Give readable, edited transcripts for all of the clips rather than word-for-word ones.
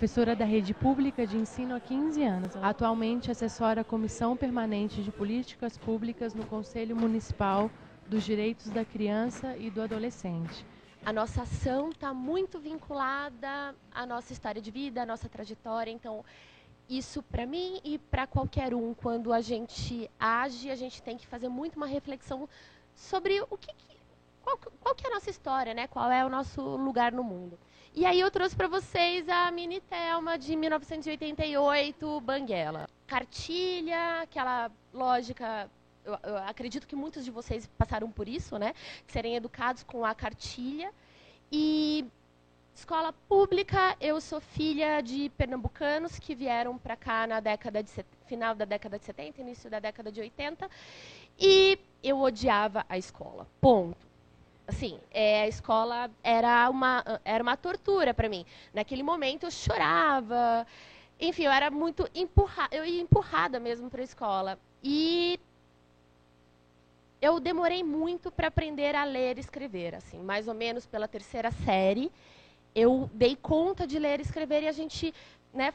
professora da rede pública de ensino há 15 anos. Atualmente assessora a Comissão Permanente de Políticas Públicas no Conselho Municipal dos Direitos da Criança e do Adolescente. A nossa ação está muito vinculada à nossa história de vida, à nossa trajetória. Então, isso para mim e para qualquer um, quando a gente tem que fazer muito uma reflexão sobre qual que é a nossa história, né? Qual é o nosso lugar no mundo. E aí eu trouxe para vocês a Mini Thelma de 1988, Banguela. Cartilha, aquela lógica. Eu acredito que muitos de vocês passaram por isso, né? Serem educados com a cartilha. E escola pública, eu sou filha de pernambucanos que vieram para cá na final da década de 70, início da década de 80. E eu odiava a escola. Ponto. Assim, a escola era uma tortura para mim. Naquele momento eu chorava. Enfim, eu era muito empurrada, eu ia empurrada mesmo para a escola. E eu demorei muito para aprender a ler e escrever, assim, mais ou menos pela terceira série. Eu dei conta de ler e escrever e a gente, né,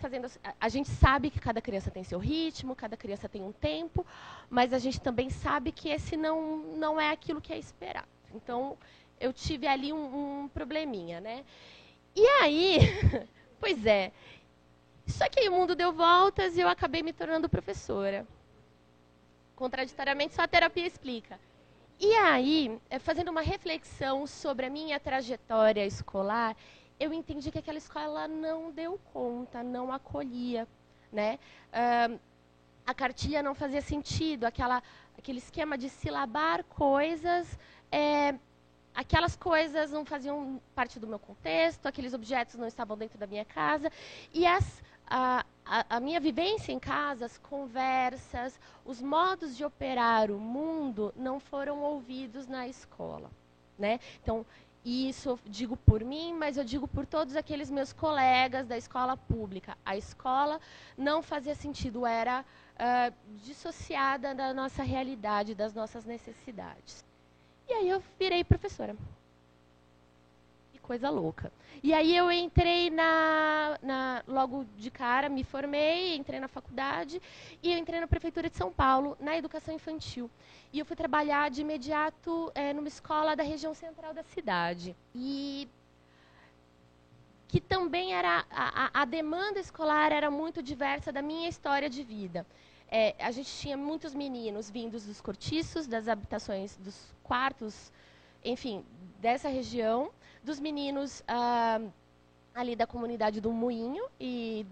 a gente sabe que cada criança tem seu ritmo, cada criança tem um tempo, mas a gente também sabe que esse não é aquilo que é esperado. Então, eu tive ali um probleminha, né? E aí, pois é, só que aí o mundo deu voltas e eu acabei me tornando professora. Contraditoriamente, só a terapia explica. E aí, fazendo uma reflexão sobre a minha trajetória escolar, eu entendi que aquela escola não deu conta, não acolhia, né? A cartilha não fazia sentido, aquele esquema de silabar coisas, aquelas coisas não faziam parte do meu contexto, aqueles objetos não estavam dentro da minha casa, e a minha vivência em casa, as conversas, os modos de operar o mundo não foram ouvidos na escola, né? Então, isso eu digo por mim, mas eu digo por todos aqueles meus colegas da escola pública. A escola não fazia sentido, era dissociada da nossa realidade, das nossas necessidades. E aí eu virei professora. Coisa louca. E aí eu entrei logo de cara, me formei, entrei na faculdade e eu entrei na Prefeitura de São Paulo, na educação infantil. E eu fui trabalhar de imediato numa escola da região central da cidade. E que também era a demanda escolar era muito diversa da minha história de vida. A gente tinha muitos meninos vindos dos cortiços, das habitações, dos quartos, enfim, dessa região, dos meninos ali da comunidade do Moinho e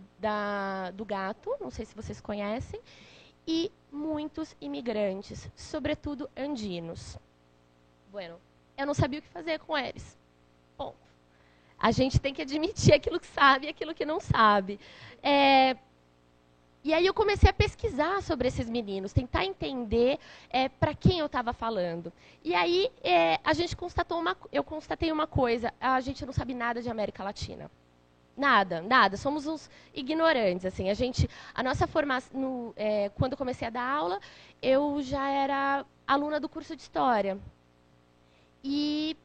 do Gato, não sei se vocês conhecem, e muitos imigrantes, sobretudo andinos. Bueno, eu não sabia o que fazer com eles. Bom, a gente tem que admitir aquilo que sabe e aquilo que não sabe. E aí eu comecei a pesquisar sobre esses meninos, tentar entender para quem eu estava falando. E aí eu constatei uma coisa, a gente não sabe nada de América Latina. Nada, nada. Somos uns ignorantes. Assim, a nossa formação, quando eu comecei a dar aula, eu já era aluna do curso de História. E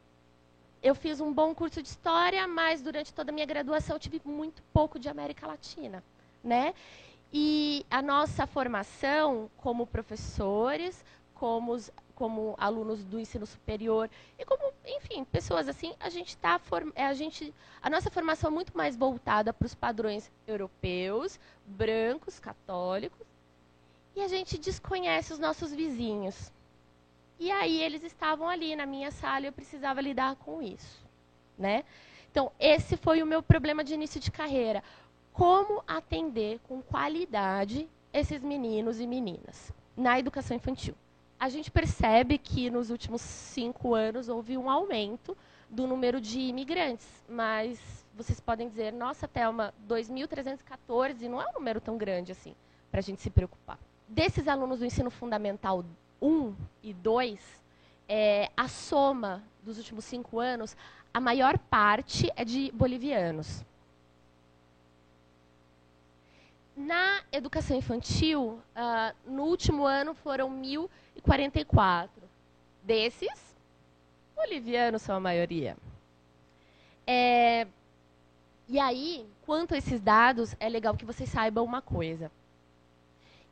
eu fiz um bom curso de História, mas durante toda a minha graduação eu tive muito pouco de América Latina, né? E a nossa formação como professores, como alunos do ensino superior e como, enfim, pessoas assim, a nossa formação é muito mais voltada para os padrões europeus, brancos, católicos, e a gente desconhece os nossos vizinhos. E aí eles estavam ali na minha sala e eu precisava lidar com isso, né? Então, esse foi o meu problema de início de carreira. Como atender com qualidade esses meninos e meninas na educação infantil. A gente percebe que nos últimos 5 anos houve um aumento do número de imigrantes, mas vocês podem dizer, nossa, Thelma, 2.314 não é um número tão grande assim para a gente se preocupar. Desses alunos do ensino fundamental 1 e 2, a soma dos últimos 5 anos, a maior parte é de bolivianos. Na educação infantil, no último ano foram 1.044. Desses, bolivianos são a maioria. E aí, quanto a esses dados, é legal que vocês saibam uma coisa.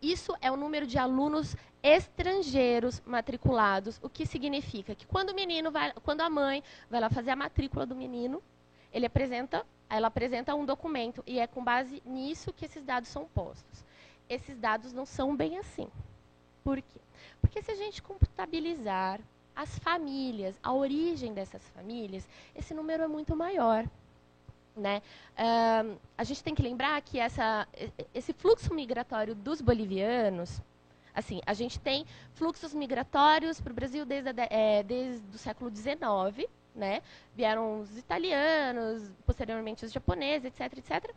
Isso é o número de alunos estrangeiros matriculados, o que significa que quando a mãe vai lá fazer a matrícula do menino, ela apresenta um documento, e é com base nisso que esses dados são postos. Esses dados não são bem assim. Por quê? Porque se a gente computabilizar as famílias, a origem dessas famílias, esse número é muito maior. Né? A gente tem que lembrar que esse fluxo migratório dos bolivianos, assim, a gente tem fluxos migratórios para o Brasil desde o século XIX, né? Vieram os italianos, posteriormente os japoneses, etc, etc.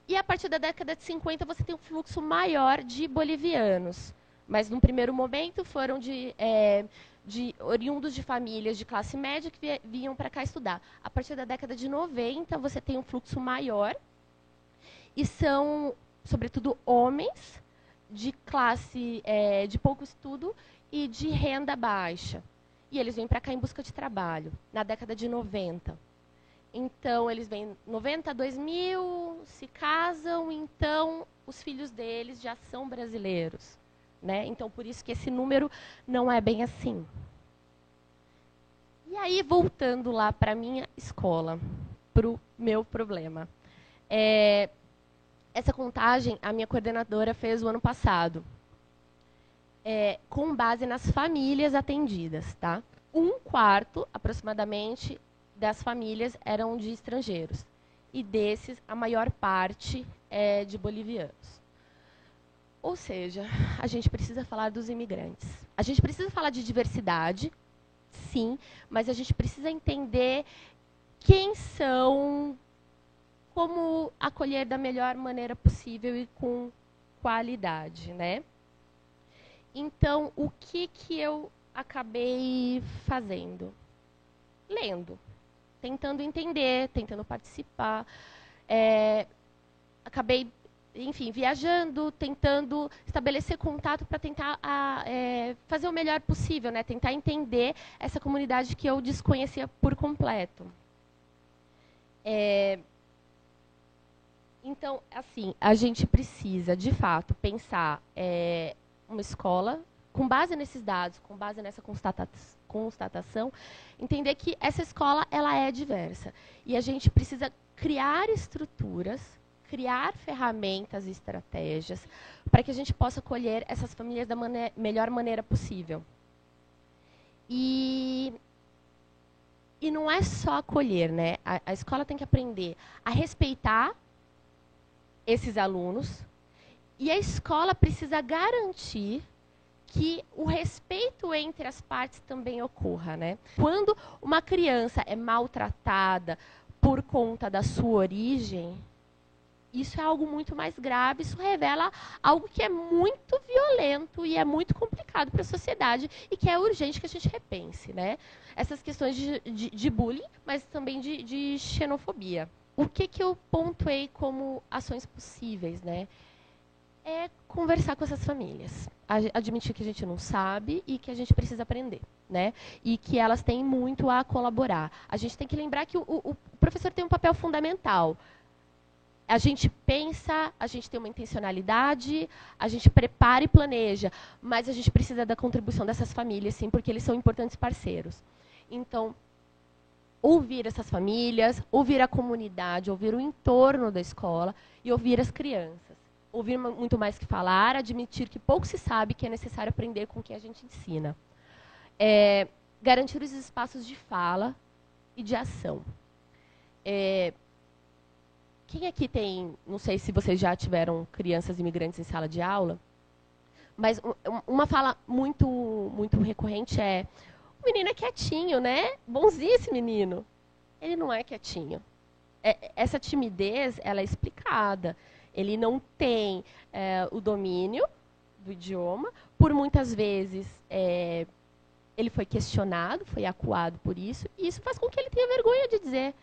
E a partir da década de 50 você tem um fluxo maior de bolivianos. Mas, num primeiro momento, foram oriundos de famílias de classe média que vinham para cá estudar. A partir da década de 90, você tem um fluxo maior. E são, sobretudo, homens de classe de pouco estudo e de renda baixa. E eles vêm para cá em busca de trabalho, na década de 90. Então, eles vêm 90, 2000, se casam, então os filhos deles já são brasileiros. Né? Então, por isso que esse número não é bem assim. E aí, voltando lá para a minha escola, para o meu problema. Essa contagem, a minha coordenadora fez o ano passado, com base nas famílias atendidas. Tá? 1/4, aproximadamente, das famílias eram de estrangeiros. E desses, a maior parte é de bolivianos. Ou seja, a gente precisa falar dos imigrantes. A gente precisa falar de diversidade, sim, mas a gente precisa entender quem são, como acolher da melhor maneira possível e com qualidade, né? Então, o que eu acabei fazendo? Lendo, tentando entender, tentando participar. Acabei, enfim, viajando, tentando estabelecer contato para tentar fazer o melhor possível, né? Tentar entender essa comunidade que eu desconhecia por completo. Então, assim, a gente precisa, de fato, pensar uma escola, com base nesses dados, com base nessa constatação, entender que essa escola ela é diversa. E a gente precisa criar estruturas, criar ferramentas e estratégias para que a gente possa acolher essas famílias da melhor maneira possível. E não é só acolher, né? A escola tem que aprender a respeitar esses alunos e a escola precisa garantir que o respeito entre as partes também ocorra, né? Quando uma criança é maltratada por conta da sua origem, isso é algo muito mais grave, isso revela algo que é muito violento e é muito complicado para a sociedade e que é urgente que a gente repense, né? Essas questões de bullying, mas também de xenofobia. O que eu pontuei como ações possíveis, né? É conversar com essas famílias, admitir que a gente não sabe e que a gente precisa aprender, né? E que elas têm muito a colaborar. A gente tem que lembrar que o professor tem um papel fundamental. A gente pensa, a gente tem uma intencionalidade, a gente prepara e planeja, mas a gente precisa da contribuição dessas famílias, sim, porque eles são importantes parceiros. Então, ouvir essas famílias, ouvir a comunidade, ouvir o entorno da escola e ouvir as crianças. Ouvir muito mais que falar, admitir que pouco se sabe, que é necessário aprender com o que a gente ensina. Garantir os espaços de fala e de ação. Quem aqui tem, não sei se vocês já tiveram crianças imigrantes em sala de aula, mas uma fala muito, muito recorrente é: o menino é quietinho, né? Bonzinho esse menino. Ele não é quietinho. Essa timidez, ela é explicada. Ele não tem o domínio do idioma. Por muitas vezes, ele foi questionado, foi acuado por isso, e isso faz com que ele tenha vergonha de dizer.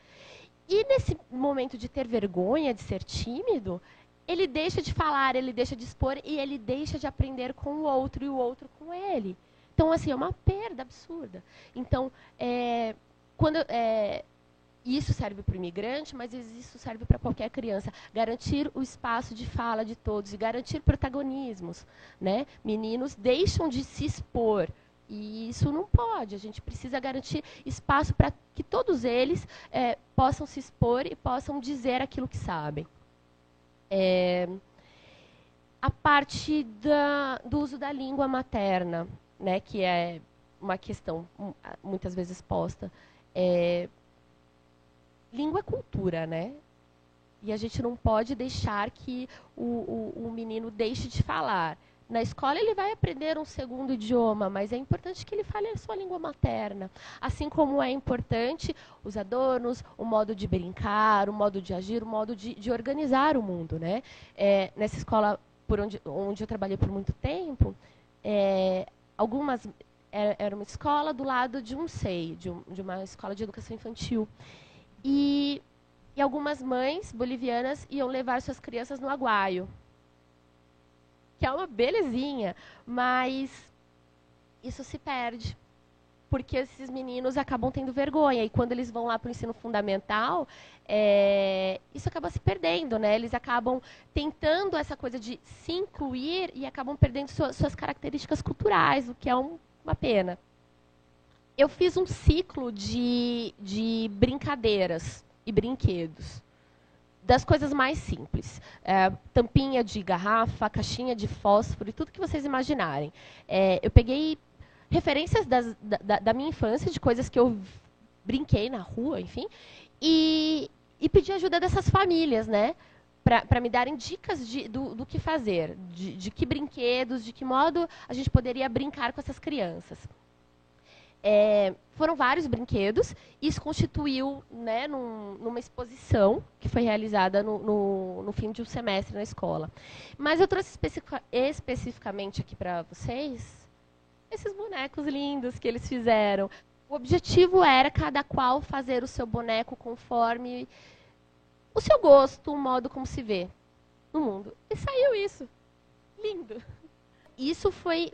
E nesse momento de ter vergonha, de ser tímido, ele deixa de falar, ele deixa de expor e ele deixa de aprender com o outro e o outro com ele. Então, assim, é uma perda absurda. Então, Isso serve para o imigrante, mas isso serve para qualquer criança. Garantir o espaço de fala de todos e garantir protagonismos, né? Meninos deixam de se expor. E isso não pode. A gente precisa garantir espaço para que todos eles possam se expor e possam dizer aquilo que sabem. A parte do uso da língua materna, né, que é uma questão muitas vezes posta. Língua é cultura, né? E a gente não pode deixar que o menino deixe de falar. Na escola ele vai aprender um segundo idioma, mas é importante que ele fale a sua língua materna. Assim como é importante os adornos, o modo de brincar, o modo de agir, o modo de organizar o mundo, né? Nessa escola onde eu trabalhei por muito tempo, era uma escola do lado de um SEI, de uma escola de educação infantil. E algumas mães bolivianas iam levar suas crianças no aguaio, que é uma belezinha, mas isso se perde, porque esses meninos acabam tendo vergonha, e quando eles vão lá para o ensino fundamental, isso acaba se perdendo, né? Eles acabam tentando essa coisa de se incluir e acabam perdendo suas características culturais, o que é uma pena. Eu fiz um ciclo de brincadeiras e brinquedos, das coisas mais simples. Tampinha de garrafa, caixinha de fósforo e tudo que vocês imaginarem. Eu peguei referências da minha infância, de coisas que eu brinquei na rua, enfim, e pedi ajuda dessas famílias, né, para me darem dicas do que fazer, de que brinquedos, de que modo a gente poderia brincar com essas crianças. Foram vários brinquedos, e isso constituiu, né, numa exposição que foi realizada no fim de um semestre na escola. Mas eu trouxe especificamente aqui para vocês esses bonecos lindos que eles fizeram. O objetivo era cada qual fazer o seu boneco conforme o seu gosto, o modo como se vê no mundo. E saiu isso. Lindo. Isso foi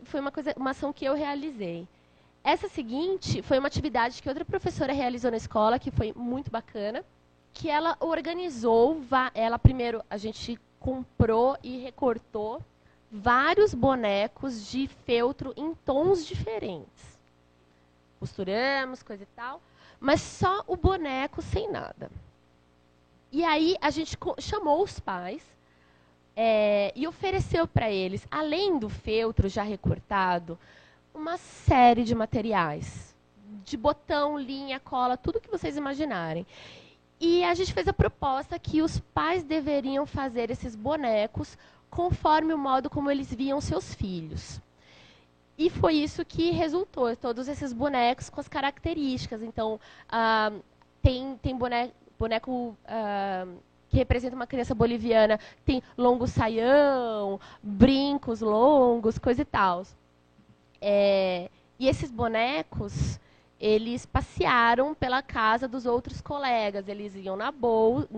uma ação que eu realizei. Essa seguinte foi uma atividade que outra professora realizou na escola, que foi muito bacana, que ela organizou, primeiro a gente comprou e recortou vários bonecos de feltro em tons diferentes. Costuramos, coisa e tal, mas só o boneco sem nada. E aí a gente chamou os pais e ofereceu para eles, além do feltro já recortado, uma série de materiais, de botão, linha, cola, tudo que vocês imaginarem. E a gente fez a proposta que os pais deveriam fazer esses bonecos conforme o modo como eles viam seus filhos. E foi isso que resultou, todos esses bonecos com as características. Então, tem boneco que representa uma criança boliviana, tem longo saião, brincos longos, coisa e tal. E esses bonecos, eles passearam pela casa dos outros colegas. Eles iam na bolsa.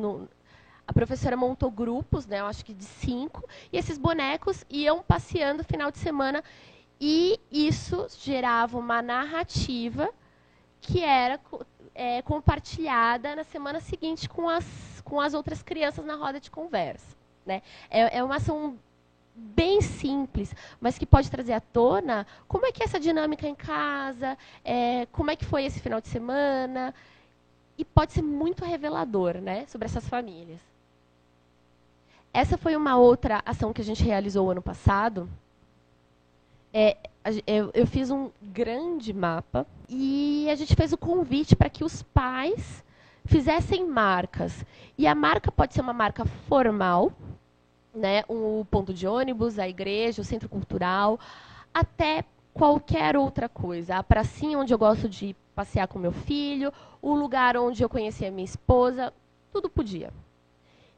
A professora montou grupos, né, eu acho que de 5, e esses bonecos iam passeando no final de semana. E isso gerava uma narrativa que era compartilhada na semana seguinte com as outras crianças na roda de conversa, né? É uma ação bem simples, mas que pode trazer à tona como é que é essa dinâmica em casa, como é que foi esse final de semana, e pode ser muito revelador, né, sobre essas famílias. Essa foi uma outra ação que a gente realizou ano passado. Eu fiz um grande mapa e a gente fez o convite para que os pais fizessem marcas. E a marca pode ser uma marca formal, né, o ponto de ônibus, a igreja, o centro cultural, até qualquer outra coisa. A pracinha onde eu gosto de passear com meu filho, o lugar onde eu conheci a minha esposa, tudo podia.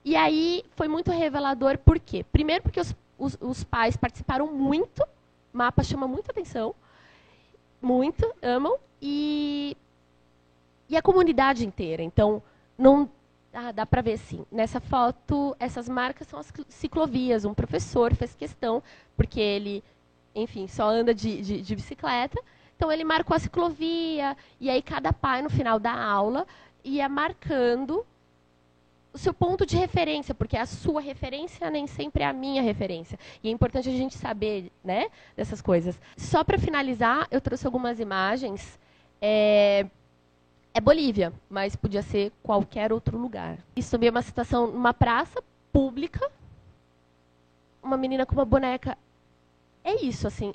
E aí foi muito revelador, por quê? Primeiro porque os pais participaram muito, o mapa chama muita atenção, muito, amam, e a comunidade inteira. Então, não... dá para ver, sim. Nessa foto, essas marcas são as ciclovias. Um professor fez questão, porque ele, enfim, só anda de bicicleta. Então, ele marcou a ciclovia. E aí, cada pai, no final da aula, ia marcando o seu ponto de referência, porque a sua referência nem sempre é a minha referência. E é importante a gente saber, né, dessas coisas. Só para finalizar, eu trouxe algumas imagens. É Bolívia, mas podia ser qualquer outro lugar. Isso também é uma situação numa praça pública. Uma menina com uma boneca. É isso, assim.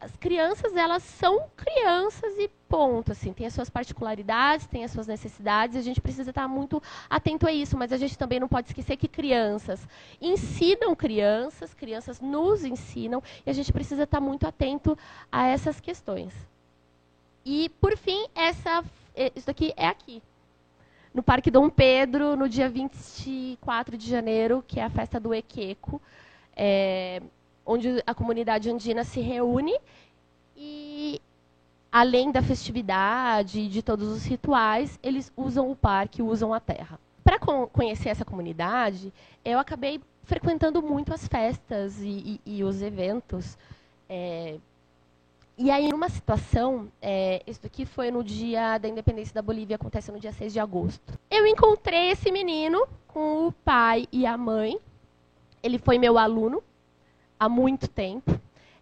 As crianças, elas são crianças e ponto, assim. Tem as suas particularidades, tem as suas necessidades, e a gente precisa estar muito atento a isso, mas a gente também não pode esquecer que crianças ensinam crianças, crianças nos ensinam, e a gente precisa estar muito atento a essas questões. E, por fim, isso daqui é aqui, no Parque Dom Pedro, no dia 24 de janeiro, que é a festa do Equeco, onde a comunidade andina se reúne e, além da festividade e de todos os rituais, eles usam o parque, usam a terra. Para conhecer essa comunidade, eu acabei frequentando muito as festas e os eventos. E aí, numa situação, isso daqui foi no dia da independência da Bolívia, acontece no dia 6 de agosto. Eu encontrei esse menino com o pai e a mãe. Ele foi meu aluno há muito tempo.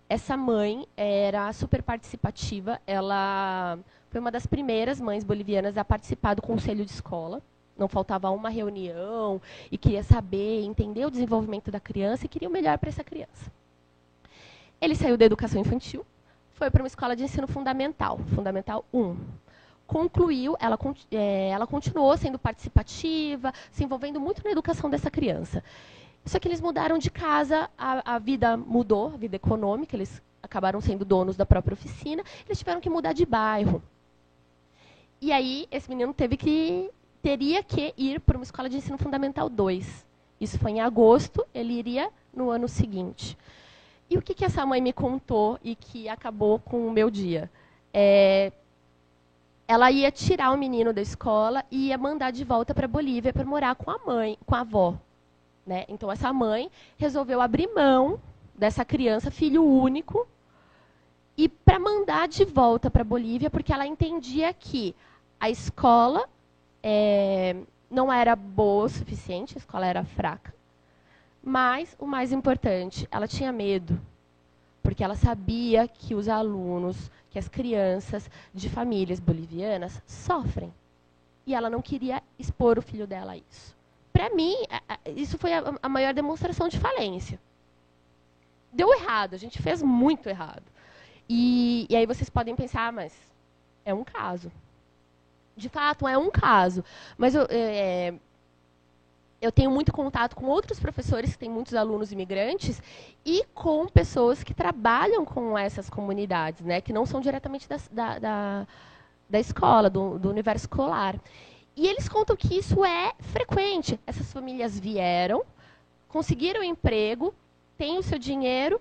Essa mãe era super participativa. Ela foi uma das primeiras mães bolivianas a participar do conselho de escola. Não faltava uma reunião e queria saber, entender o desenvolvimento da criança e queria o melhor para essa criança. Ele saiu da educação infantil, foi para uma escola de ensino fundamental, Fundamental 1. Concluiu, ela continuou sendo participativa, se envolvendo muito na educação dessa criança. Só que eles mudaram de casa, a vida mudou, a vida econômica, eles acabaram sendo donos da própria oficina, eles tiveram que mudar de bairro. E aí, esse menino teria que ir para uma escola de ensino fundamental 2. Isso foi em agosto, ele iria no ano seguinte. E o que essa mãe me contou e que acabou com o meu dia? Ela ia tirar o menino da escola e ia mandar de volta para a Bolívia para morar com a mãe, com a avó. Né? Então, essa mãe resolveu abrir mão dessa criança, filho único, e para mandar de volta para a Bolívia, porque ela entendia que a escola não era boa o suficiente, a escola era fraca. Mas, o mais importante, ela tinha medo, porque ela sabia que os alunos, que as crianças de famílias bolivianas sofrem. E ela não queria expor o filho dela a isso. Para mim, isso foi a maior demonstração de falência. Deu errado, a gente fez muito errado. E aí vocês podem pensar, mas é um caso. De fato, é um caso. Mas eu tenho muito contato com outros professores que têm muitos alunos imigrantes e com pessoas que trabalham com essas comunidades, né, que não são diretamente da escola, do universo escolar. E eles contam que isso é frequente. Essas famílias vieram, conseguiram emprego, têm o seu dinheiro,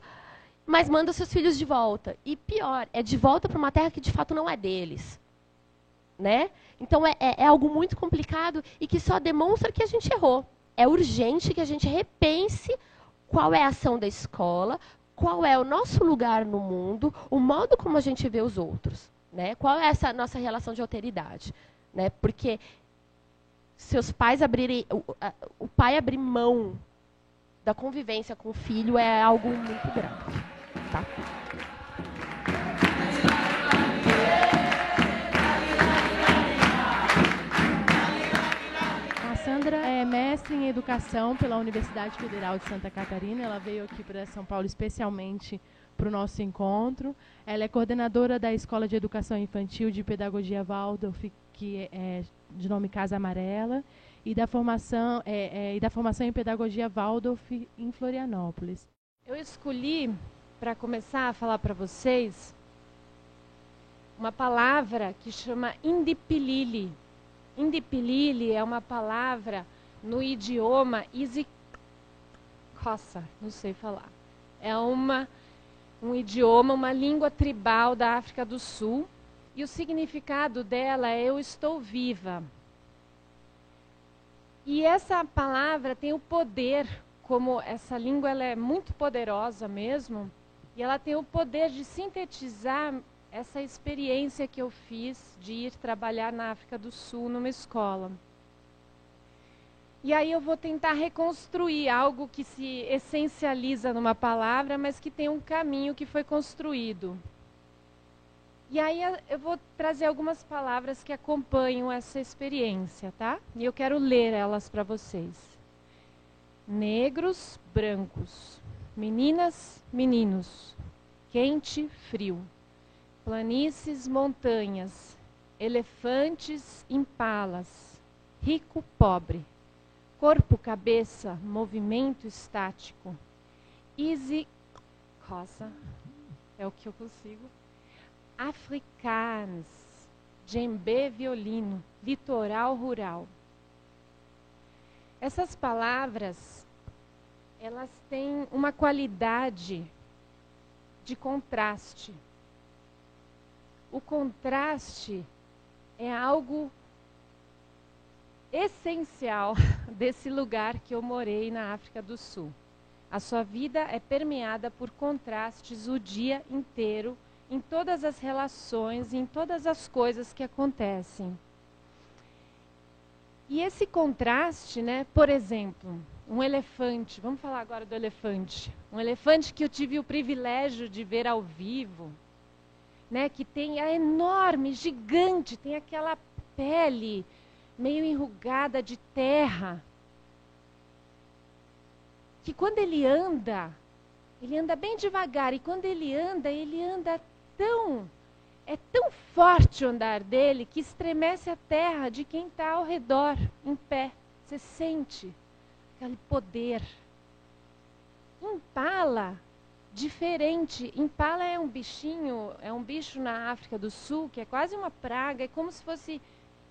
mas mandam seus filhos de volta. E pior, é de volta para uma terra que de fato não é deles. Né? Então é algo muito complicado e que só demonstra que a gente errou. É urgente que a gente repense qual é a ação da escola, qual é o nosso lugar no mundo, o modo como a gente vê os outros. Né? Qual é essa nossa relação de alteridade. Né? Porque seus pais o pai abrir mão da convivência com o filho é algo muito grave. Tá? A Sandra é mestre em educação pela Universidade Federal de Santa Catarina. Ela veio aqui para São Paulo especialmente para o nosso encontro. Ela é coordenadora da Escola de Educação Infantil de Pedagogia Waldorf, que é de nome Casa Amarela, e da formação em Pedagogia Waldorf em Florianópolis. Eu escolhi, para começar a falar para vocês, uma palavra que chama Indipilili. Indipilili é uma palavra no idioma Isikossa, não sei falar. É um idioma, uma língua tribal da África do Sul. E o significado dela é eu estou viva. E essa palavra tem o poder, como essa língua ela é muito poderosa mesmo, e ela tem o poder de sintetizar essa experiência que eu fiz de ir trabalhar na África do Sul numa escola. E aí eu vou tentar reconstruir algo que se essencializa numa palavra, mas que tem um caminho que foi construído. E aí eu vou trazer algumas palavras que acompanham essa experiência, tá? E eu quero ler elas para vocês. Negros, brancos. Meninas, meninos. Quente, frio. Planícies, montanhas. Elefantes, impalas. Rico, pobre. Corpo, cabeça, movimento estático. Easy, rosa, é o que eu consigo. Afrikaans, djembe, violino, litoral, rural. Essas palavras, elas têm uma qualidade de contraste. O contraste é algo essencial desse lugar que eu morei na África do Sul. A sua vida é permeada por contrastes o dia inteiro, em todas as relações, em todas as coisas que acontecem. E esse contraste, né, por exemplo, um elefante, vamos falar agora do elefante. Um elefante que eu tive o privilégio de ver ao vivo, né, que tem a enorme, gigante, tem aquela pele meio enrugada de terra, que quando ele anda bem devagar, e quando ele anda tão, é tão forte o andar dele, que estremece a terra de quem está ao redor, em pé. Você sente aquele poder. Impala, diferente. Impala é um bichinho, é um bicho na África do Sul, que é quase uma praga, é como se fosse,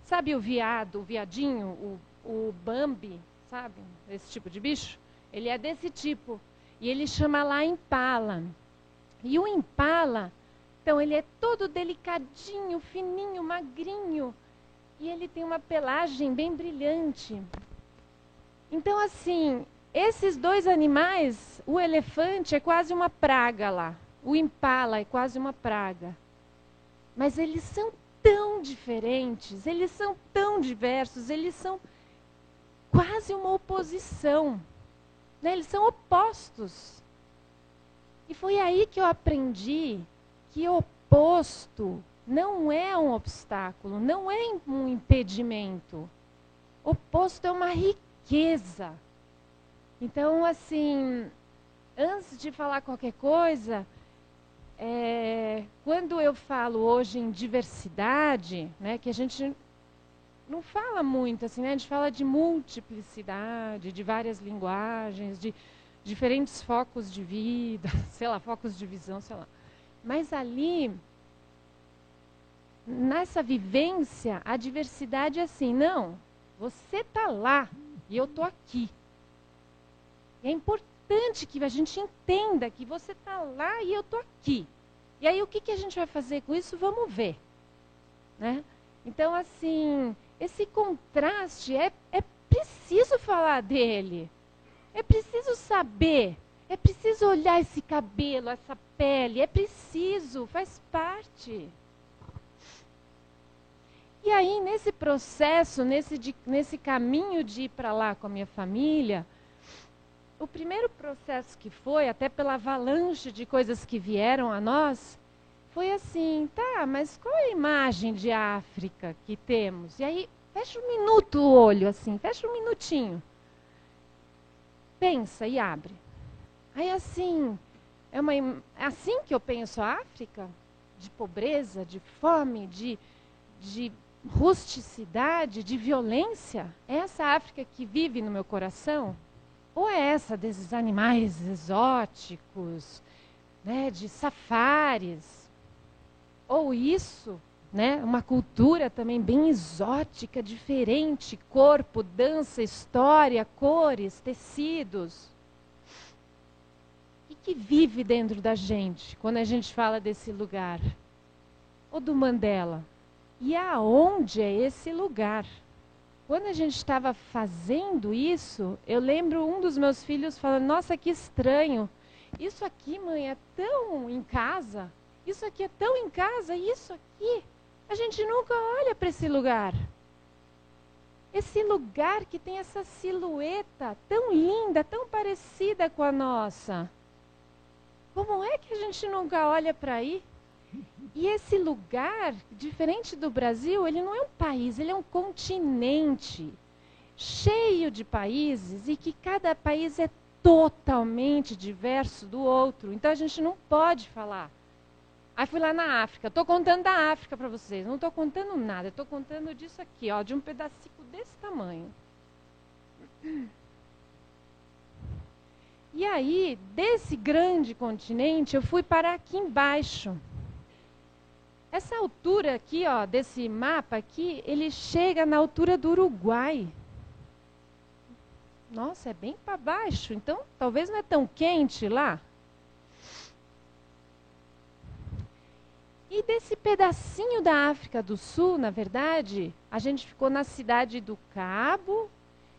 sabe o veado, o viadinho, o Bambi, sabe? Esse tipo de bicho? Ele é desse tipo. E ele chama lá impala. E o impala, então, ele é todo delicadinho, fininho, magrinho. E ele tem uma pelagem bem brilhante. Então, assim, esses dois animais, o elefante é quase uma praga lá. O impala é quase uma praga. Mas eles são tão diferentes, eles são tão diversos, eles são quase uma oposição. Né? Eles são opostos. E foi aí que eu aprendi que oposto não é um obstáculo, não é um impedimento. Oposto é uma riqueza. Então, assim, antes de falar qualquer coisa, quando eu falo hoje em diversidade, né, que a gente não fala muito, assim, né, a gente fala de multiplicidade, de várias linguagens, de diferentes focos de vida, sei lá, focos de visão, sei lá. Mas ali, nessa vivência, a diversidade é assim, não, você está lá e eu estou aqui. E é importante que a gente entenda que você está lá e eu estou aqui. E aí o que a gente vai fazer com isso? Vamos ver. Né? Então, assim, esse contraste é preciso falar dele. É preciso saber. É preciso olhar esse cabelo, essa pele. É preciso, faz parte. E aí, nesse processo, nesse caminho de ir para lá com a minha família, o primeiro processo que foi, até pela avalanche de coisas que vieram a nós, foi assim, tá, mas qual é a imagem de África que temos? E aí, fecha um minuto o olho, assim, fecha um minutinho. Pensa e abre. Aí, assim, assim que eu penso a África, de pobreza, de fome, de rusticidade, de violência, é essa África que vive no meu coração? Ou é essa desses animais exóticos, né, de safaris? Ou isso, né, uma cultura também bem exótica, diferente, corpo, dança, história, cores, tecidos. O que vive dentro da gente quando a gente fala desse lugar? Ou do Mandela? E aonde é esse lugar? Quando a gente estava fazendo isso, eu lembro um dos meus filhos falando, nossa, que estranho. Isso aqui, mãe, é tão em casa. Isso aqui é tão em casa, isso aqui, a gente nunca olha para esse lugar. Esse lugar que tem essa silhueta tão linda, tão parecida com a nossa. Como é que a gente nunca olha para aí? E esse lugar, diferente do Brasil, ele não é um país, ele é um continente cheio de países e que cada país é totalmente diverso do outro. Então a gente não pode falar. Aí fui lá na África, estou contando da África para vocês, não estou contando nada, estou contando disso aqui, ó, de um pedacinho desse tamanho. E aí, desse grande continente, eu fui para aqui embaixo. Essa altura aqui, ó, desse mapa aqui, ele chega na altura do Uruguai. Nossa, é bem para baixo, então talvez não é tão quente lá. E desse pedacinho da África do Sul, na verdade, a gente ficou na cidade do Cabo,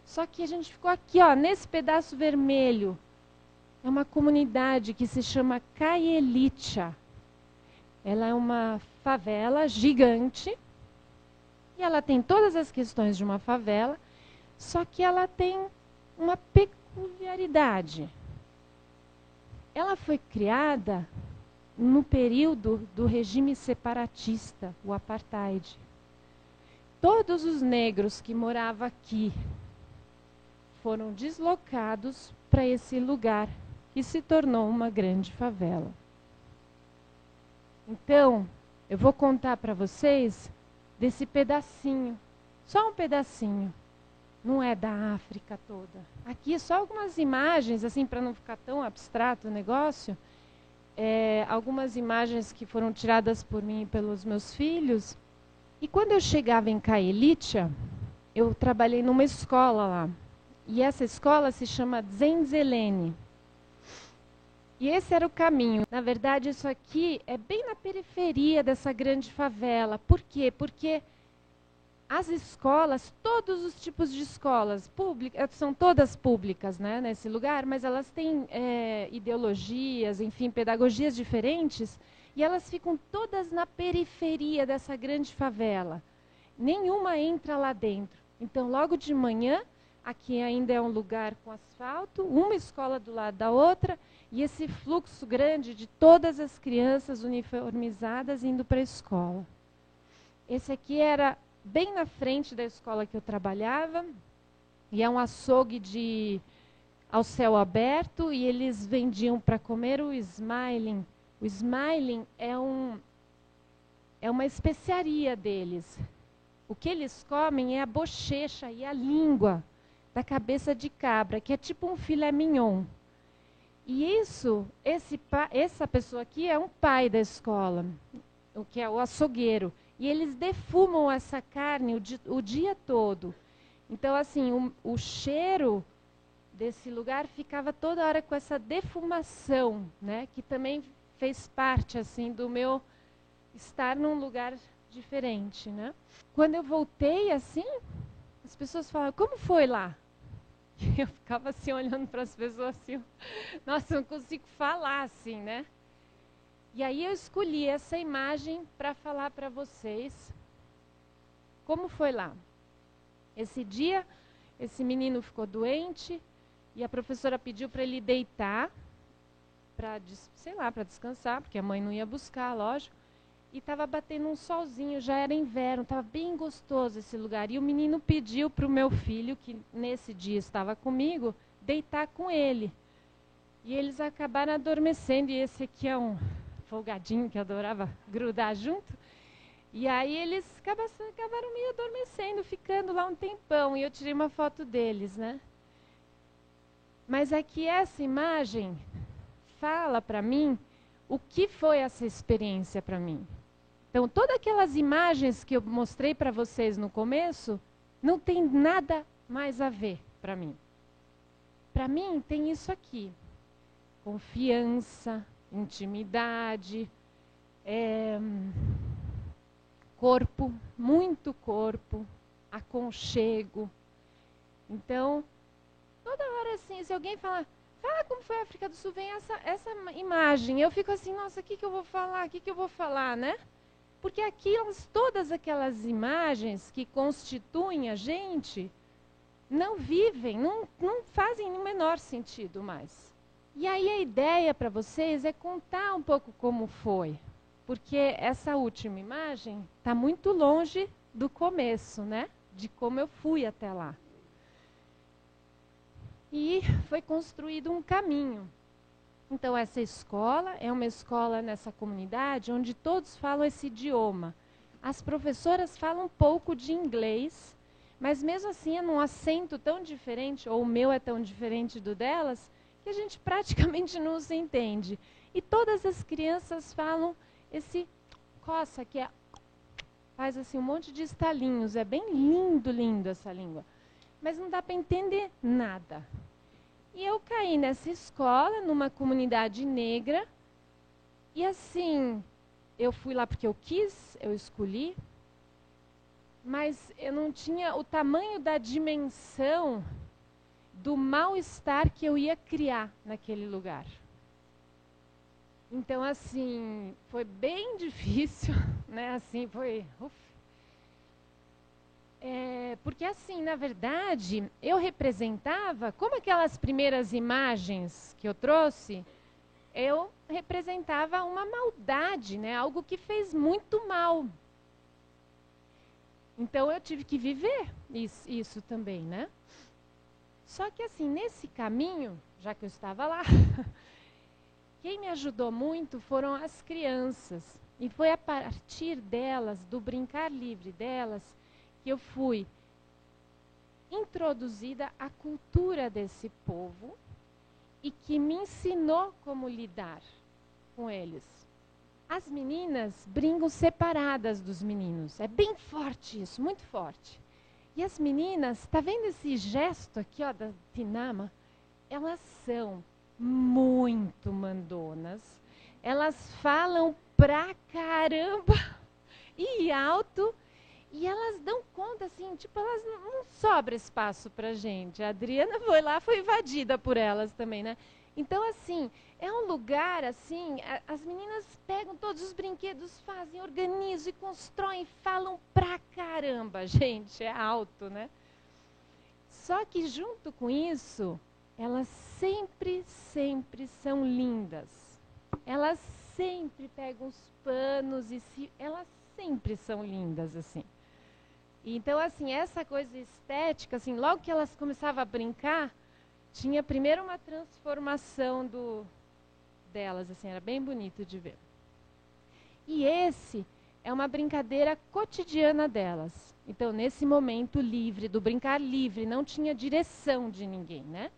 só que a gente ficou aqui, ó, nesse pedaço vermelho. É uma comunidade que se chama Kaelicha. Ela é uma favela gigante e ela tem todas as questões de uma favela, só que ela tem uma peculiaridade. Ela foi criada no período do regime separatista, o apartheid. Todos os negros que moravam aqui foram deslocados para esse lugar, que se tornou uma grande favela. Então, eu vou contar para vocês desse pedacinho, só um pedacinho. Não é da África toda. Aqui só algumas imagens, assim, para não ficar tão abstrato o negócio. Algumas imagens que foram tiradas por mim e pelos meus filhos. E quando eu chegava em Kaelicha, eu trabalhei numa escola lá. E essa escola se chama Zenzélene. E esse era o caminho. Na verdade, isso aqui é bem na periferia dessa grande favela. Por quê? Porque as escolas, todos os tipos de escolas públicas, são todas públicas, né, nesse lugar, mas elas têm ideologias, enfim, pedagogias diferentes, e elas ficam todas na periferia dessa grande favela. Nenhuma entra lá dentro. Então, logo de manhã, aqui ainda é um lugar com asfalto, uma escola do lado da outra, e esse fluxo grande de todas as crianças uniformizadas indo para a escola. Esse aqui era bem na frente da escola que eu trabalhava, e é um açougue ao céu aberto, e eles vendiam para comer o smiling. O smiling é uma especiaria deles. O que eles comem é a bochecha e a língua da cabeça de cabra, que é tipo um filé mignon. E essa pessoa aqui é um pai da escola, o que é o açougueiro. E eles defumam essa carne o dia todo. Então, assim, o cheiro desse lugar ficava toda hora com essa defumação, né? Que também fez parte, assim, do meu estar num lugar diferente, né? Quando eu voltei, assim, as pessoas falavam, como foi lá? Eu ficava, assim, olhando para as pessoas, assim, nossa, eu não consigo falar, assim, né? E aí eu escolhi essa imagem para falar para vocês como foi lá. Esse dia, esse menino ficou doente e a professora pediu para ele deitar, para descansar, porque a mãe não ia buscar, lógico. E estava batendo um solzinho, já era inverno, estava bem gostoso esse lugar. E o menino pediu para o meu filho, que nesse dia estava comigo, deitar com ele. E eles acabaram adormecendo, e esse aqui é um folgadinho que adorava grudar junto. E aí eles acabaram meio adormecendo, ficando lá um tempão. E eu tirei uma foto deles, né? Mas aqui essa imagem fala para mim o que foi essa experiência para mim. Então, todas aquelas imagens que eu mostrei para vocês no começo, não tem nada mais a ver para mim. Para mim, tem isso aqui. Confiança, intimidade, corpo, muito corpo, aconchego. Então, toda hora assim, se alguém fala como foi a África do Sul, vem essa imagem. Eu fico assim, nossa, o que eu vou falar? O que eu vou falar, né? Porque todas aquelas imagens que constituem a gente não vivem, não fazem o menor sentido mais. E aí a ideia para vocês é contar um pouco como foi. Porque essa última imagem está muito longe do começo, né? De como eu fui até lá. E foi construído um caminho. Então, essa escola é uma escola nessa comunidade onde todos falam esse idioma. As professoras falam um pouco de inglês, mas mesmo assim é num acento tão diferente, ou o meu é tão diferente do delas, que a gente praticamente não se entende. E todas as crianças falam esse coça, que faz assim um monte de estalinhos. É bem lindo, lindo essa língua. Mas não dá para entender nada. E eu caí nessa escola, numa comunidade negra, e assim, eu fui lá porque eu quis, eu escolhi, mas eu não tinha o tamanho da dimensão do mal-estar que eu ia criar naquele lugar. Então, assim, foi bem difícil, né? Assim, foi... porque assim, na verdade, eu representava, como aquelas primeiras imagens que eu trouxe, eu representava uma maldade, né? Algo que fez muito mal. Então eu tive que viver isso também, né? Só que assim, nesse caminho, já que eu estava lá, quem me ajudou muito foram as crianças. E foi a partir delas, do brincar livre delas, que eu fui introduzida à cultura desse povo e que me ensinou como lidar com eles. As meninas brincam separadas dos meninos. É bem forte isso, muito forte. E as meninas, tá vendo esse gesto aqui, ó, da Tinama? Elas são muito mandonas. Elas falam pra caramba e alto. E elas dão conta, assim, tipo, elas não sobra espaço pra gente. A Adriana foi lá, foi invadida por elas também, né? Então, assim, é um lugar, assim, as meninas pegam todos os brinquedos, fazem, organizam e constroem, falam pra caramba, gente, é alto, né? Só que junto com isso, elas sempre são lindas. Elas sempre pegam os panos elas sempre são lindas, assim. Então, assim, essa coisa estética, assim, logo que elas começavam a brincar, tinha primeiro uma transformação delas, assim, era bem bonito de ver. E esse é uma brincadeira cotidiana delas. Então, nesse momento livre, do brincar livre, não tinha direção de ninguém, né?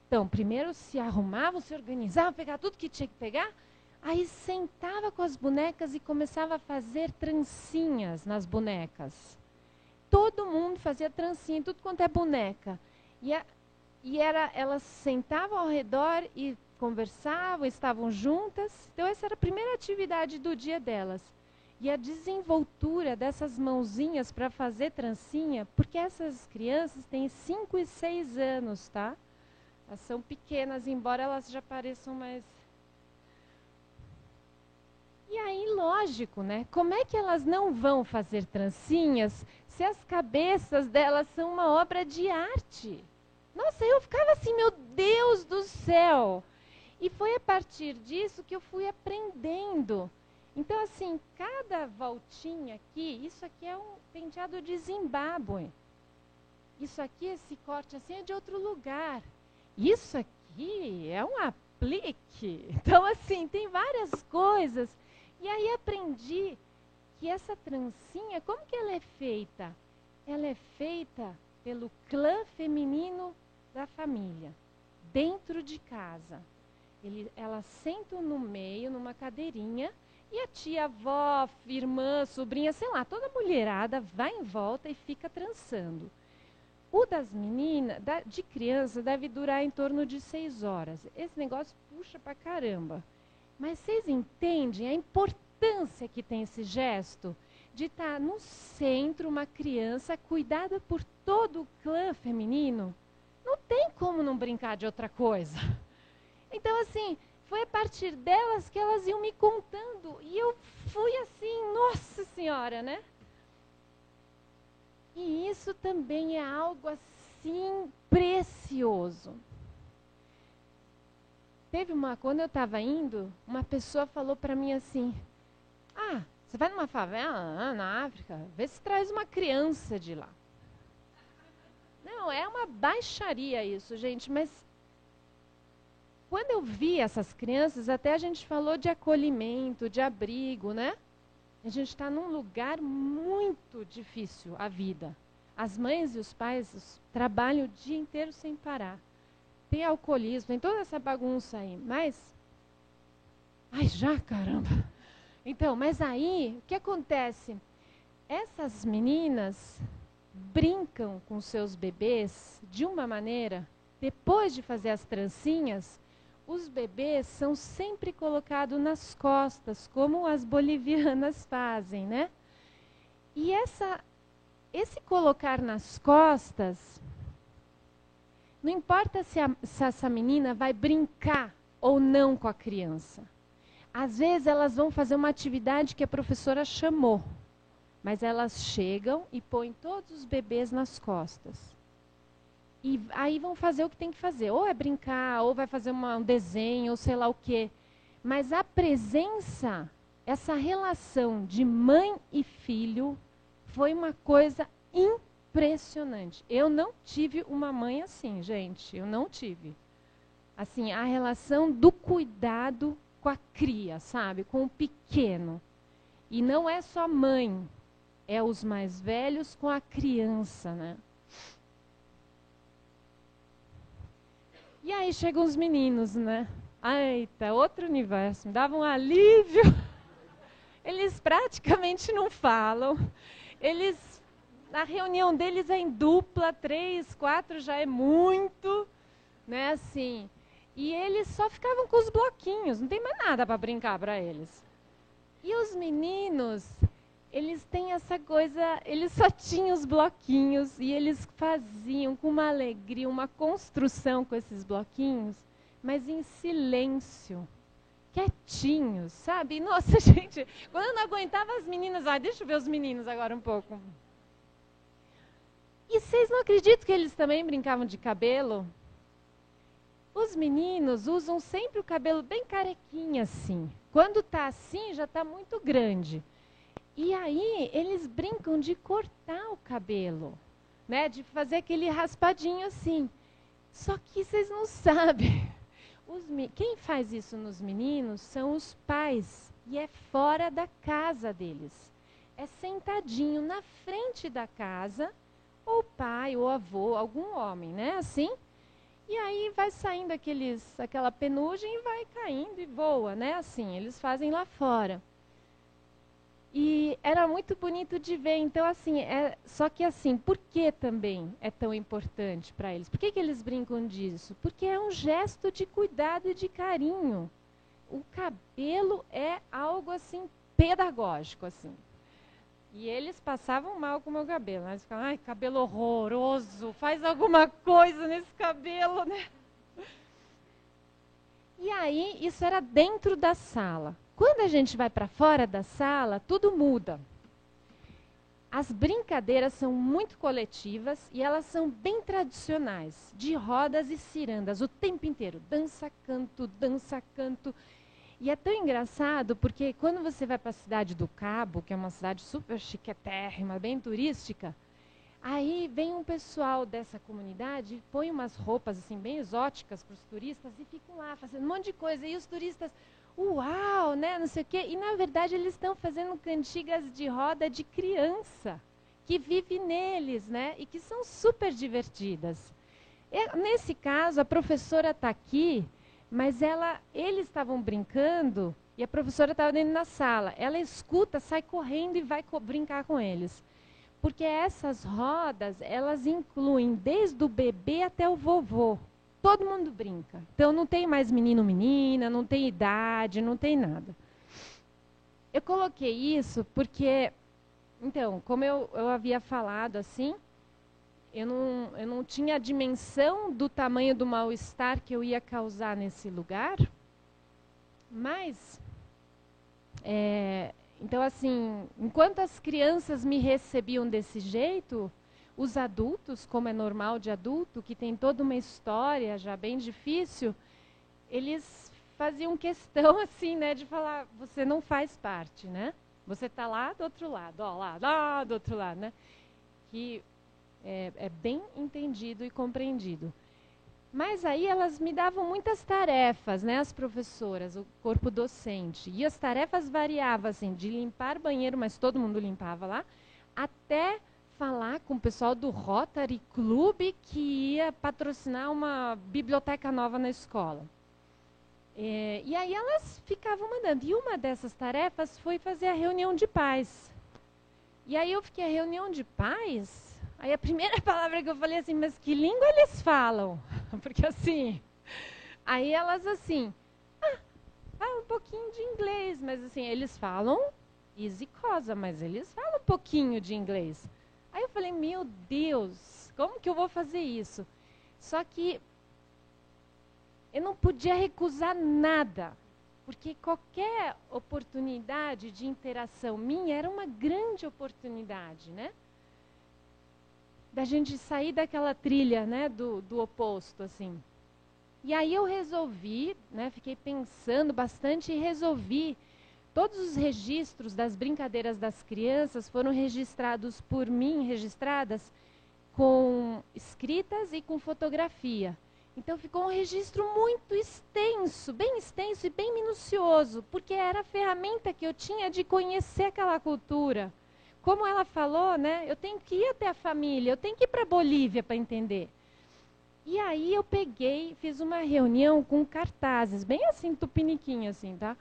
Então, primeiro se arrumavam, se organizavam, pegavam tudo que tinha que pegar, aí sentava com as bonecas e começava a fazer trancinhas nas bonecas. Todo mundo fazia trancinha, tudo quanto é boneca. Elas sentavam ao redor e conversavam, estavam juntas. Então essa era a primeira atividade do dia delas. E a desenvoltura dessas mãozinhas para fazer trancinha, porque essas crianças têm 5 e 6 anos, tá? Elas são pequenas, embora elas já pareçam mais... E aí, lógico, né? Como é que elas não vão fazer trancinhas se as cabeças delas são uma obra de arte? Nossa, eu ficava assim, meu Deus do céu! E foi a partir disso que eu fui aprendendo. Então, assim, cada voltinha aqui, isso aqui é um penteado de Zimbábue. Isso aqui, esse corte assim, é de outro lugar. Isso aqui é um aplique. Então, assim, tem várias coisas. E aí aprendi que essa trancinha, como que ela é feita? Ela é feita pelo clã feminino da família, dentro de casa. Elas sentam no meio, numa cadeirinha, e a tia, avó, irmã, sobrinha, sei lá, toda mulherada vai em volta e fica trançando. O das meninas, de criança, deve durar em torno de 6 horas. Esse negócio puxa pra caramba. Mas vocês entendem a importância que tem esse gesto de estar no centro uma criança cuidada por todo o clã feminino? não tem como não brincar de outra coisa. Então, assim, foi a partir delas que elas iam me contando. E eu fui assim, nossa senhora, né? E isso também é algo assim precioso. Quando eu estava indo, uma pessoa falou para mim assim, você vai numa favela na África, vê se traz uma criança de lá. Não, é uma baixaria isso, gente, mas quando eu vi essas crianças, até a gente falou de acolhimento, de abrigo, né? A gente está num lugar muito difícil, a vida. As mães e os pais trabalham o dia inteiro sem parar. Tem alcoolismo, tem toda essa bagunça aí, mas... Ai, já, caramba! Então, mas aí, o que acontece? Essas meninas brincam com seus bebês de uma maneira, depois de fazer as trancinhas, os bebês são sempre colocados nas costas, como as bolivianas fazem, né? E esse colocar nas costas, não importa se essa menina vai brincar ou não com a criança. Às vezes elas vão fazer uma atividade que a professora chamou, mas elas chegam e põem todos os bebês nas costas. E aí vão fazer o que tem que fazer. Ou é brincar, ou vai fazer um desenho, ou sei lá o quê. Mas a presença, essa relação de mãe e filho, foi uma coisa impressionante. Eu não tive uma mãe assim, gente. Eu não tive. Assim, a relação do cuidado com a cria, sabe? Com o pequeno. E não é só mãe, é os mais velhos com a criança, né? E aí chegam os meninos, né? Ai, tá outro universo, me dava um alívio. Eles praticamente não falam. A reunião deles é em dupla, 3, 4 já é muito, né? Assim. E eles só ficavam com os bloquinhos, não tem mais nada para brincar para eles. E os meninos, eles têm essa coisa, eles só tinham os bloquinhos e eles faziam com uma alegria, uma construção com esses bloquinhos, mas em silêncio, quietinhos, sabe? Nossa, gente, quando eu não aguentava as meninas, deixa eu ver os meninos agora um pouco. E vocês não acreditam que eles também brincavam de cabelo? Os meninos usam sempre o cabelo bem carequinha assim. Quando está assim, já está muito grande. E aí, eles brincam de cortar o cabelo, né? De fazer aquele raspadinho assim. Só que vocês não sabem. Quem faz isso nos meninos são os pais. E é fora da casa deles. É sentadinho na frente da casa, ou pai, ou avô, algum homem, né? Assim. E aí vai saindo aquela penugem e vai caindo e voa, né? Assim, eles fazem lá fora. E era muito bonito de ver. Então, assim, só que assim, por que também é tão importante para eles? Por que eles brincam disso? Porque é um gesto de cuidado e de carinho. O cabelo é algo, assim, pedagógico, assim. E eles passavam mal com o meu cabelo. Né? Eles ficavam, ai, cabelo horroroso, faz alguma coisa nesse cabelo, né? E aí, isso era dentro da sala. Quando a gente vai para fora da sala, tudo muda. As brincadeiras são muito coletivas e elas são bem tradicionais, de rodas e cirandas, o tempo inteiro. Dança, canto, dança, canto. E é tão engraçado porque quando você vai para a cidade do Cabo, que é uma cidade super chiquetérrima, bem turística, aí vem um pessoal dessa comunidade, põe umas roupas assim bem exóticas para os turistas e ficam lá fazendo um monte de coisa. E os turistas, uau, né, não sei o quê. E na verdade eles estão fazendo cantigas de roda de criança, que vive neles, né, e que são super divertidas. Nesse caso, a professora está aqui, mas eles estavam brincando e a professora estava dentro da sala. Ela escuta, sai correndo e vai brincar com eles. Porque essas rodas, elas incluem desde o bebê até o vovô. Todo mundo brinca. Então não tem mais menino, menina, não tem idade, não tem nada. Eu coloquei isso porque, então, como eu havia falado assim, eu não tinha a dimensão do tamanho do mal-estar que eu ia causar nesse lugar. Mas, então assim, enquanto as crianças me recebiam desse jeito, os adultos, como é normal de adulto, que tem toda uma história já bem difícil, eles faziam questão assim, né, de falar, você não faz parte, né? Você está lá do outro lado, ó, lá do outro lado, né? Que é bem entendido e compreendido. Mas aí elas me davam muitas tarefas, né, as professoras, o corpo docente. E as tarefas variavam, assim, de limpar banheiro, mas todo mundo limpava lá, até falar com o pessoal do Rotary Club que ia patrocinar uma biblioteca nova na escola. E aí elas ficavam mandando. E uma dessas tarefas foi fazer a reunião de pais. E aí eu fiquei, a reunião de pais? Aí a primeira palavra que eu falei assim, mas que língua eles falam? Porque assim, aí elas assim, falam um pouquinho de inglês, mas assim, eles falam easy cosa, mas eles falam um pouquinho de inglês. Aí eu falei, meu Deus, como que eu vou fazer isso? Só que eu não podia recusar nada, porque qualquer oportunidade de interação minha era uma grande oportunidade, né? Da gente sair daquela trilha, né, do oposto, assim. E aí eu resolvi, né, fiquei pensando bastante e resolvi. Todos os registros das brincadeiras das crianças foram registrados por mim, registradas com escritas e com fotografia. Então ficou um registro muito extenso e bem minucioso, porque era a ferramenta que eu tinha de conhecer aquela cultura. Como ela falou, né, eu tenho que ir até a família, eu tenho que ir para a Bolívia para entender. E aí eu peguei, fiz uma reunião com cartazes, bem assim, tupiniquim, assim, tá?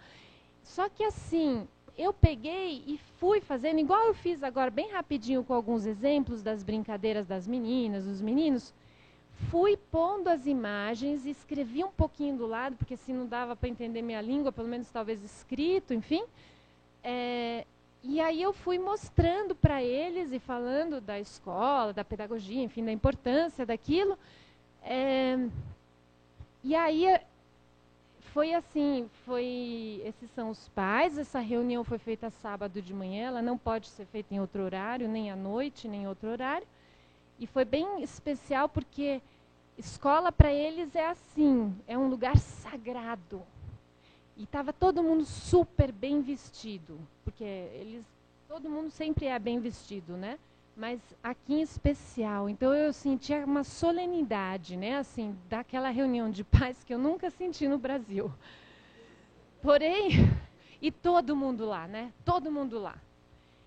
Só que assim, eu peguei e fui fazendo, igual eu fiz agora, bem rapidinho, com alguns exemplos das brincadeiras das meninas, dos meninos, fui pondo as imagens, escrevi um pouquinho do lado, porque se não dava para entender minha língua, pelo menos talvez escrito, enfim. E aí eu fui mostrando para eles e falando da escola, da pedagogia, enfim, da importância daquilo. E aí foi assim, esses são os pais, essa reunião foi feita sábado de manhã, ela não pode ser feita em outro horário, nem à noite, nem em outro horário. E foi bem especial porque escola para eles é assim, é um lugar sagrado. E estava todo mundo super bem vestido, porque todo mundo sempre é bem vestido, né? Mas aqui em especial. Então eu sentia uma solenidade, né? Assim, daquela reunião de pais que eu nunca senti no Brasil. Porém, e todo mundo lá, né? Todo mundo lá.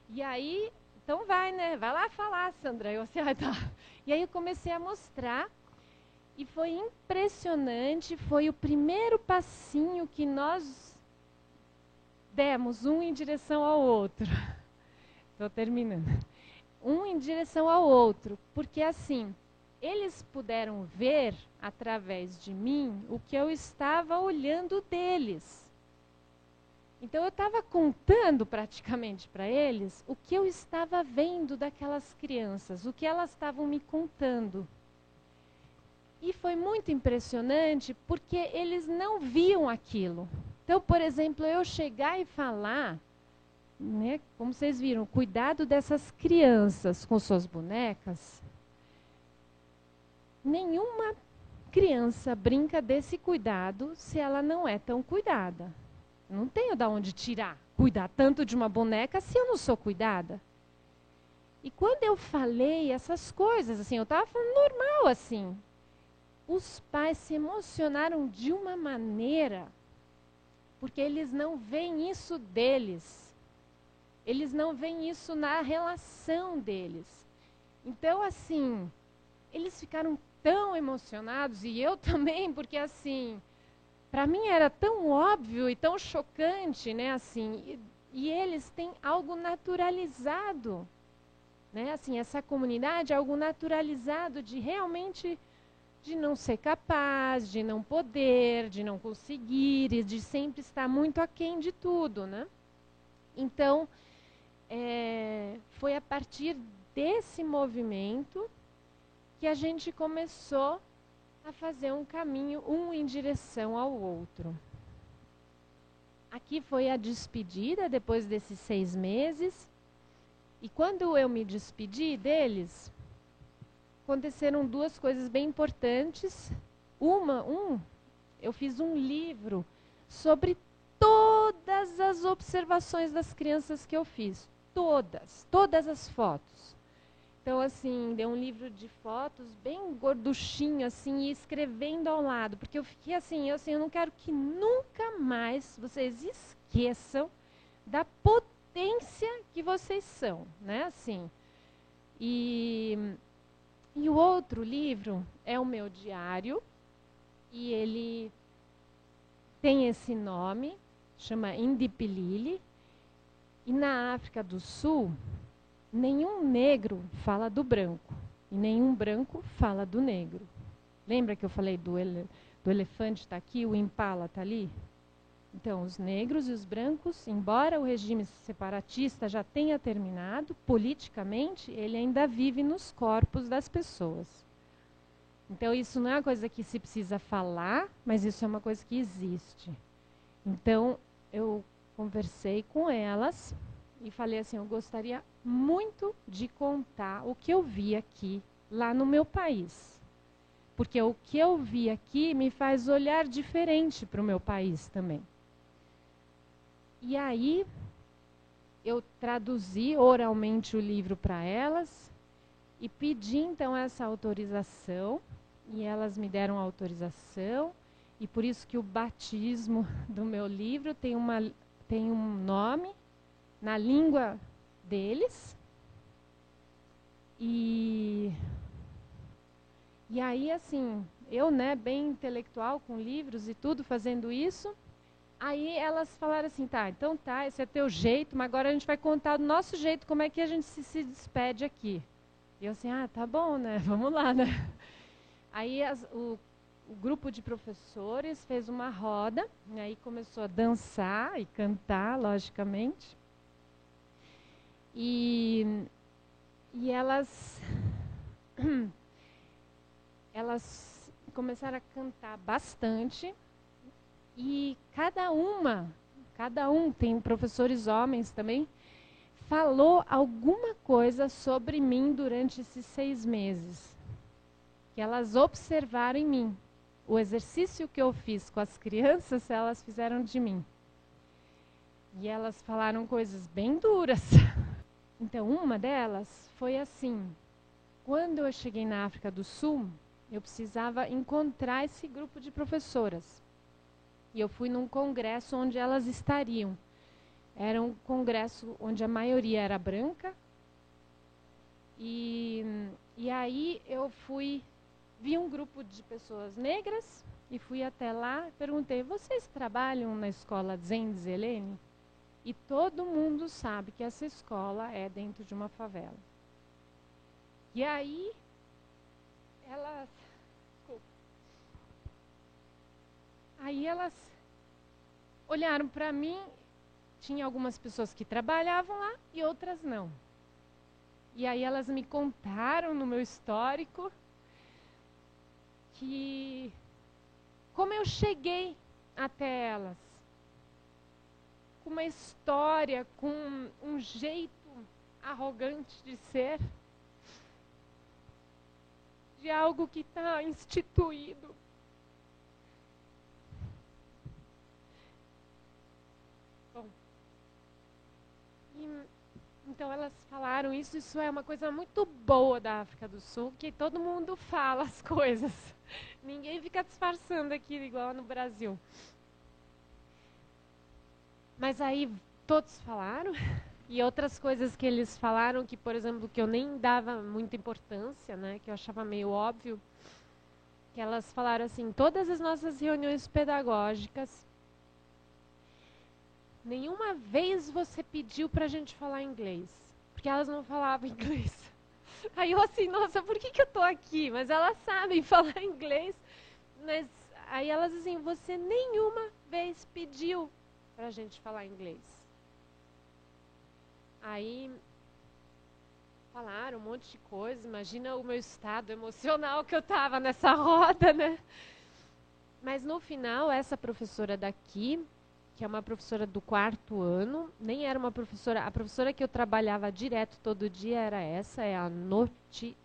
E aí, então vai, né? Vai lá falar, Sandra. Eu assim, tá. E aí eu comecei a mostrar. E foi impressionante, foi o primeiro passinho que nós demos, um em direção ao outro. Estou terminando. Um em direção ao outro, porque assim, eles puderam ver, através de mim, o que eu estava olhando deles. Então eu estava contando praticamente para eles o que eu estava vendo daquelas crianças, o que elas estavam me contando. E foi muito impressionante porque eles não viam aquilo. Então, por exemplo, eu chegar e falar, né, como vocês viram, cuidado dessas crianças com suas bonecas. Nenhuma criança brinca desse cuidado se ela não é tão cuidada. Não tenho de onde tirar, cuidar tanto de uma boneca se eu não sou cuidada. E quando eu falei essas coisas, assim, eu estava falando normal, assim. Os pais se emocionaram de uma maneira, porque eles não veem isso deles. Eles não veem isso na relação deles. Então, assim, eles ficaram tão emocionados, e eu também, porque, assim, para mim era tão óbvio e tão chocante, né, assim, e eles têm algo naturalizado, né, assim, essa comunidade é algo naturalizado de realmente... de não ser capaz, de não poder, de não conseguir, e de sempre estar muito aquém de tudo, né? Então, foi a partir desse movimento que a gente começou a fazer um caminho, um em direção ao outro. Aqui foi a despedida, depois desses 6 meses. E quando eu me despedi deles, aconteceram 2 coisas bem importantes. Eu fiz um livro sobre todas as observações das crianças que eu fiz. Todas as fotos. Então, assim, deu um livro de fotos bem gorduchinho, assim, e escrevendo ao lado. Porque eu fiquei assim, eu não quero que nunca mais vocês esqueçam da potência que vocês são, né? Assim. E o outro livro é o meu diário, e ele tem esse nome, chama Indipilili. E na África do Sul, nenhum negro fala do branco e nenhum branco fala do negro. Lembra que eu falei do elefante está aqui, o impala está ali? Então, os negros e os brancos, embora o regime separatista já tenha terminado, politicamente, ele ainda vive nos corpos das pessoas. Então, isso não é uma coisa que se precisa falar, mas isso é uma coisa que existe. Então, eu conversei com elas e falei assim, eu gostaria muito de contar o que eu vi aqui, lá no meu país. Porque o que eu vi aqui me faz olhar diferente para o meu país também. E aí, eu traduzi oralmente o livro para elas e pedi então essa autorização, e elas me deram a autorização, e por isso que o batismo do meu livro tem um nome na língua deles. E aí, assim, eu, né, bem intelectual, com livros e tudo, fazendo isso, aí elas falaram assim, tá, então tá, esse é teu jeito, mas agora a gente vai contar do nosso jeito como é que a gente se despede aqui. E eu assim, tá bom, né, vamos lá, né. Aí o grupo de professores fez uma roda, e aí começou a dançar e cantar, logicamente. E elas começaram a cantar bastante, e cada um, tem professores homens também, falou alguma coisa sobre mim durante esses 6 meses, que elas observaram em mim. O exercício que eu fiz com as crianças, elas fizeram de mim. E elas falaram coisas bem duras. Então, uma delas foi assim, quando eu cheguei na África do Sul, eu precisava encontrar esse grupo de professoras. E eu fui num congresso onde elas estariam. Era um congresso onde a maioria era branca. E aí eu vi um grupo de pessoas negras e fui até lá, perguntei, vocês trabalham na escola Zenzele? E todo mundo sabe que essa escola é dentro de uma favela. E aí, elas olharam para mim, tinha algumas pessoas que trabalhavam lá e outras não. E aí elas me contaram no meu histórico que como eu cheguei até elas, com uma história, com um jeito arrogante de ser, de algo que está instituído. Bom, então elas falaram isso é uma coisa muito boa da África do Sul, que todo mundo fala as coisas. Ninguém fica disfarçando aqui igual no Brasil. Mas aí todos falaram, e outras coisas que eles falaram, que, por exemplo, que eu nem dava muita importância, né, que eu achava meio óbvio, que elas falaram assim, todas as nossas reuniões pedagógicas, nenhuma vez você pediu pra gente falar inglês, porque elas não falavam inglês. Aí eu assim, nossa, por que eu tô aqui? Mas elas sabem falar inglês, mas aí elas assim, você nenhuma vez pediu pra gente falar inglês. Aí falaram um monte de coisa. Imagina o meu estado emocional que eu estava nessa roda, né? Mas no final, essa professora daqui, que é uma professora do 4º ano, nem era uma professora, a professora que eu trabalhava direto todo dia era essa, é a Noticello.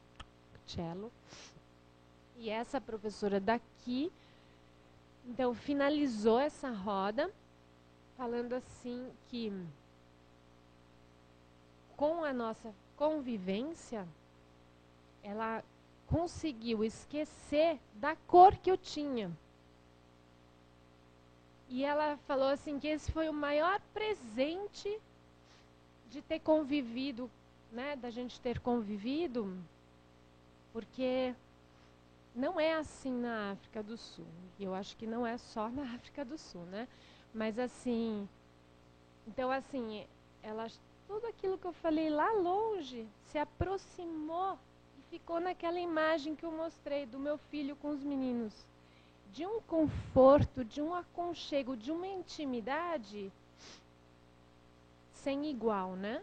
E essa professora daqui, então, finalizou essa roda, falando assim que com a nossa convivência, ela conseguiu esquecer da cor que eu tinha. E ela falou assim que esse foi o maior presente de ter convivido, né, da gente ter convivido, porque não é assim na África do Sul. E eu acho que não é só na África do Sul, né? Mas assim, então assim, ela, tudo aquilo que eu falei lá longe se aproximou e ficou naquela imagem que eu mostrei do meu filho com os meninos. De um conforto, de um aconchego, de uma intimidade sem igual, né?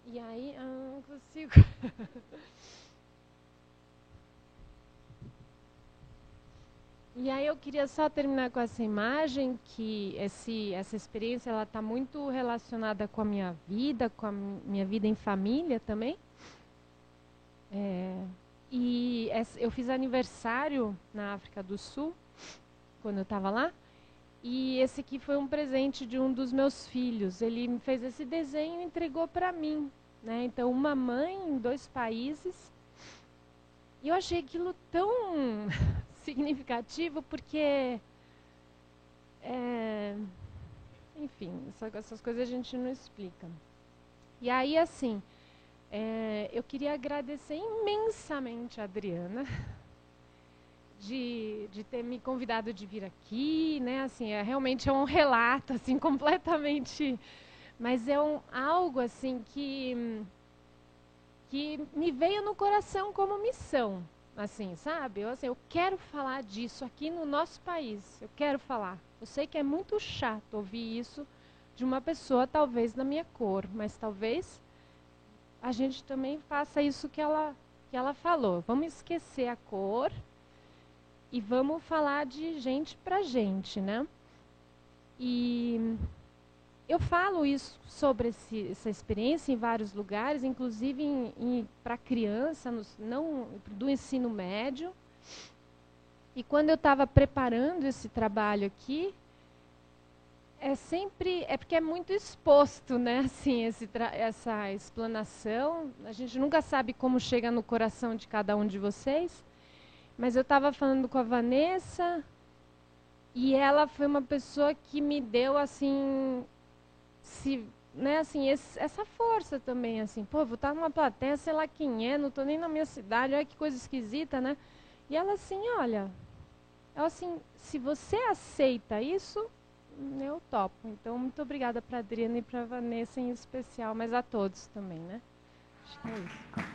E aí, não consigo. E aí eu queria só terminar com essa imagem, que essa experiência ela está muito relacionada com a minha vida em família também. E eu fiz aniversário na África do Sul, quando eu estava lá, e esse aqui foi um presente de um dos meus filhos. Ele me fez esse desenho e entregou para mim, né? Então, uma mãe em 2 países. E eu achei aquilo tão significativo, porque, enfim, essas coisas a gente não explica. E aí, assim, eu queria agradecer imensamente a Adriana de ter me convidado de vir aqui, né? Assim, realmente é um relato, assim, completamente, mas é algo assim que me veio no coração como missão, assim, sabe? Eu quero falar disso aqui no nosso país. Eu quero falar. Eu sei que é muito chato ouvir isso de uma pessoa, talvez da minha cor, mas talvez a gente também faça isso que ela falou. Vamos esquecer a cor e vamos falar de gente para gente, né? E eu falo isso sobre essa experiência em vários lugares, inclusive para criança, do ensino médio. E quando eu estava preparando esse trabalho aqui, é porque é muito exposto, né? Assim, essa explanação. A gente nunca sabe como chega no coração de cada um de vocês. Mas eu estava falando com a Vanessa e ela foi uma pessoa que me deu assim, né, assim, essa força também, assim, pô, vou estar numa plateia, sei lá quem é, não estou nem na minha cidade, olha que coisa esquisita, né? E ela assim, olha, ela assim, se você aceita isso, eu topo. Então, muito obrigada para a Adriana e para a Vanessa em especial, mas a todos também, né? Acho que é isso.